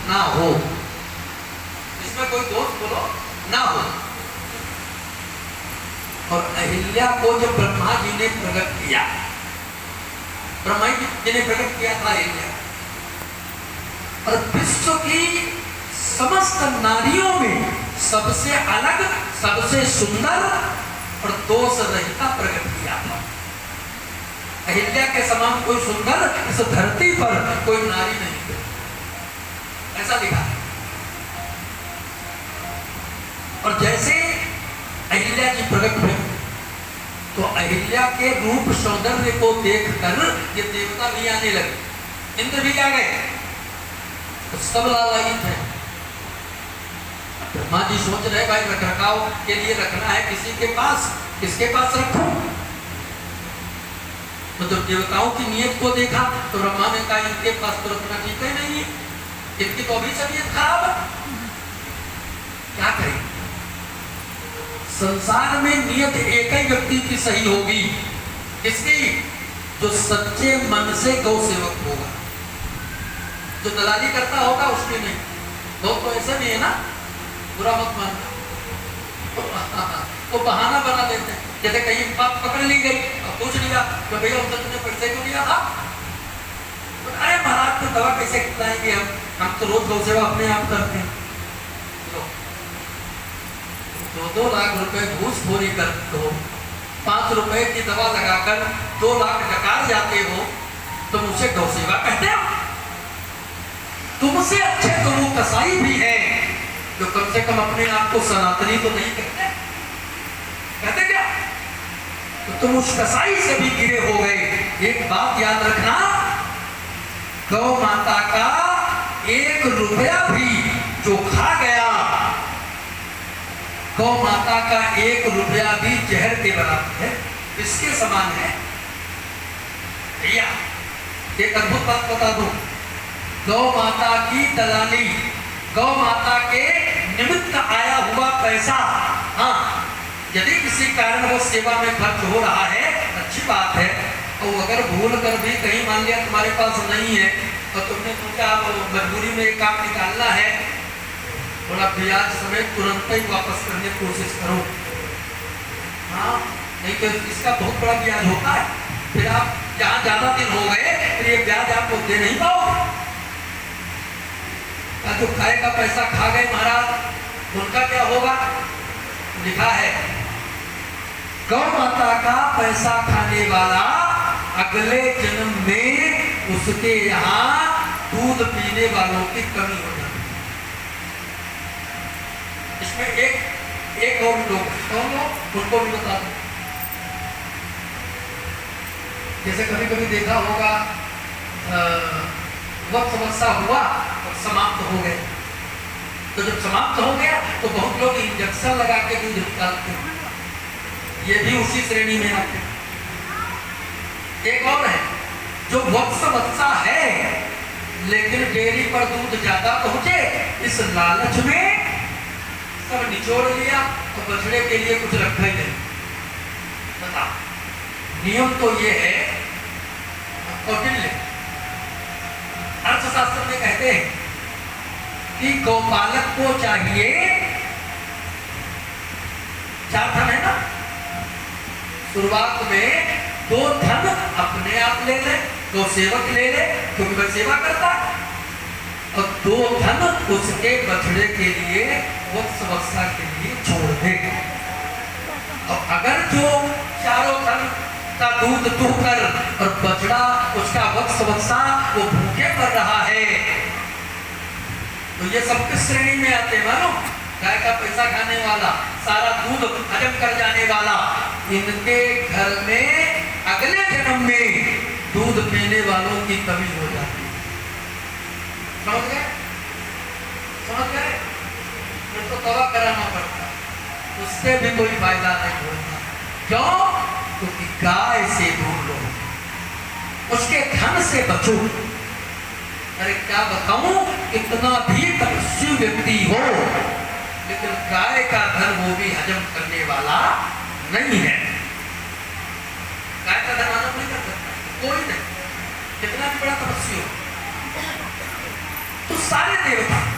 ना हो, इसमें कोई दोष बोलो ना हो। और अहिल्या को जब ब्रह्मा जी ने प्रकट किया, ब्रह्मा जी ने प्रकट किया था अहिल्या, और विश्व की समस्त नारियों में सबसे अलग, सबसे सुंदर और दोष रहिता प्रकट किया था। अहिल्या के समान कोई सुंदर इस धरती पर कोई नारी नहीं थी, ऐसा लिखा है। और जैसे अहिल्या जी प्रकट हुई तो अहिल्या के रूप सौंदर्य को देखकर ये देवता भी आने लगे, इंद्र भी आ गए, तो सब लालायित है। ब्रह्मा जी सोच रहे भाई रख रखाव के लिए रखना है किसी के पास, किसके पास रखूं? तो जब देवताओं की नियत को देखा तो ब्रह्मा ने कहा इनके पास तो रखना ठीक है नहीं है, इनकी तो अभी तबीयत खराब है, क्या करें? संसार में नियत एक ही व्यक्ति की सही होगी, किसकी? जो सच्चे मन से गौ सेवक होगा, जो दलाली करता होगा उसकी नहीं। लोग तो ऐसे भी है ना, बुरा मत मानना, वो बहाना बना देते हैं। जैसे कहीं बात पकड़ ली गई और पूछ लिया तो भैया उनसे तुमने पैसे क्यों लिया था? तो अरे महाराज तो दवा कैसे खिलाएंगे, हम तो रोज गौ सेवा अपने आप करते हैं। 2 लाख रुपए घूसखोरी करते हो, 5 रुपए की दवा लगाकर 2 लाख डकार जाते हो, तुम उसे गौ सेवा कहते हो? तुमसे अच्छे तो वो कसाई भी है जो कम से कम अपने आप को सनातनी तो नहीं कहते, कहते क्या? तो तुम उस कसाई से भी गिरे हो गए। एक बात याद रखना, गौ माता का 1 रुपया भी जो खा गया, गौ माता का 1 रुपया भी जहर के बराबर है, इसके समान है। भैया एक अद्भुत बात बता दूं, गौ माता की दलाली, गौ माता के निमित्त आया हुआ पैसा, हाँ यदि किसी कारण वो सेवा में खर्च हो रहा है अच्छी बात है, और अगर भूल कर भी कहीं मान लिया तुम्हारे पास नहीं है और तुमने सोचा मजबूरी में एक काम निकालना है, थोड़ा ब्याज समेत तुरंत ही वापस करने की कोशिश करो। हाँ नहीं तो इसका बहुत बड़ा ब्याज होता है, फिर आप जहाँ ज्यादा दिन हो गए फिर ये ब्याज आपको दे नहीं पाओगे। जो खाए का पैसा खा गए महाराज, उनका क्या होगा? लिखा है गौ माता का पैसा खाने वाला अगले जन्म में उसके यहाँ दूध पीने वालों की कमी हो जाती है। इसमें एक और लोग कौन लोग, उनको भी बता दो। जैसे कभी कभी देखा होगा वक्त वर्षा हुआ और समाप्त हो गए, तो जब समाप्त हो गया तो बहुत लोग इंजेक्शन लगा के दूध निकालते हैं, ये भी उसी श्रेणी में आते हैं। एक और है जो वत्स वत्सा है लेकिन डेयरी पर दूध ज्यादा पहुंचे, इस लालच में सब निचोड़ लिया तो बछड़े के लिए कुछ रखा ही नहीं। बता, नियम तो ये है, कौटिल्य अर्थशास्त्र में कहते हैं कि गौपालक को चाहिए 4 धन है ना, शुरुआत में 2 धन अपने आप ले ले, 2 सेवक ले ले क्योंकि वह सेवा करता है, और 2 धन उसके बछड़े के लिए वत्स वत्सा के लिए छोड़ दे। और अगर जो 4 धन का दूध दूहकर और बछड़ा उसका वत्स वत्सा वो भूखे पड़ रहा है, तो ये सब किस श्रेणी में आते हैं मालूम? गाय का पैसा खाने वाला, सारा दूध हजम कर जाने वाला, इनके घर में अगले जन्म में दूध पीने वालों की कमी हो जाती है। समझ गए? समझ गए? फिर तो तवा कराना पड़ता, उससे भी कोई फायदा नहीं होता। क्यों? क्योंकि गाय से दूर रहो, उसके धन से बचो। अरे क्या बताऊं, कितना भी तपस्वी व्यक्ति हो लेकिन गाय का धन वो भी हजम करने वाला नहीं है। गाय का धन हजम नहीं कर सकता कोई नहीं, कितना भी बड़ा तपस्वी हो। तो सारे देवता